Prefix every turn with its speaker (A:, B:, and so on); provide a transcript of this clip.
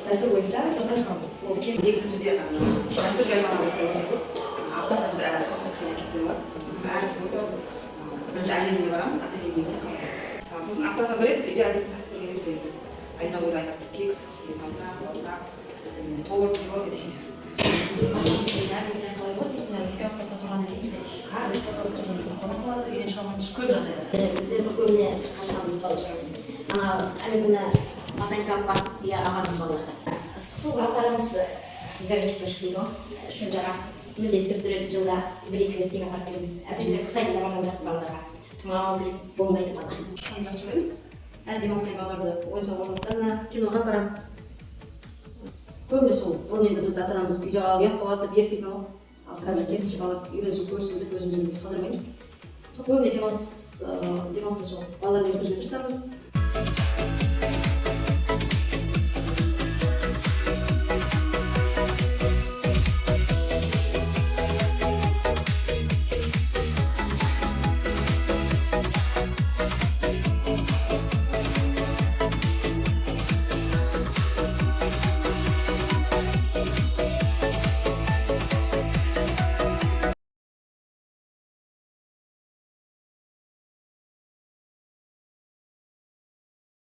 A: дәстүр бойынша сыртқа шығамыз. Ол негізі бізде дәстүрге айналған өте көп. Аптасына біз сотқа кішкене кездер болады. Әр суббота біз бірінші әйеліне барамыз, ата-енеміне қалады. Сосын аптасына бір рет идеализм тактика деген пісіреміз. Алина өзі айтады, кекс, самсақ, бауырсақ, торт, пирог деген сияқты.
B: Бізден қалай болады, біздің үлкен аптасына тұрғаннан кейін бізде қазір фотосы сенбейді, қонақ болады, үйден шығамыз, көп жағдайда.
A: Бізде көбіне сыртқа шығамыз балалар. Әлі күні матанкапқа деген ағаның балалары. Ыстық суға апарамыз, горячий точка дейді ғой. Үшінші аға міндетті түрде жылда бір-екі рет апарып келеміз. Әсіресе қыс айында барған жас балаларға тұмау грипп болмайды бала.
B: Жақсы жүрміз. Әр демалыс балаларды ойын-сауық орталықтарына, киноға апарамын. Көбіне сол бұрын енді бізді ата-анамыз үйде ұят болады деп ерітпейтін ғой. Ал қазір керісінше балалар үйренсін, көрсін деп өзімізді қалдырмаймыз. Сол көбіне демалыста сол балалармен өткізуге тырысамыз.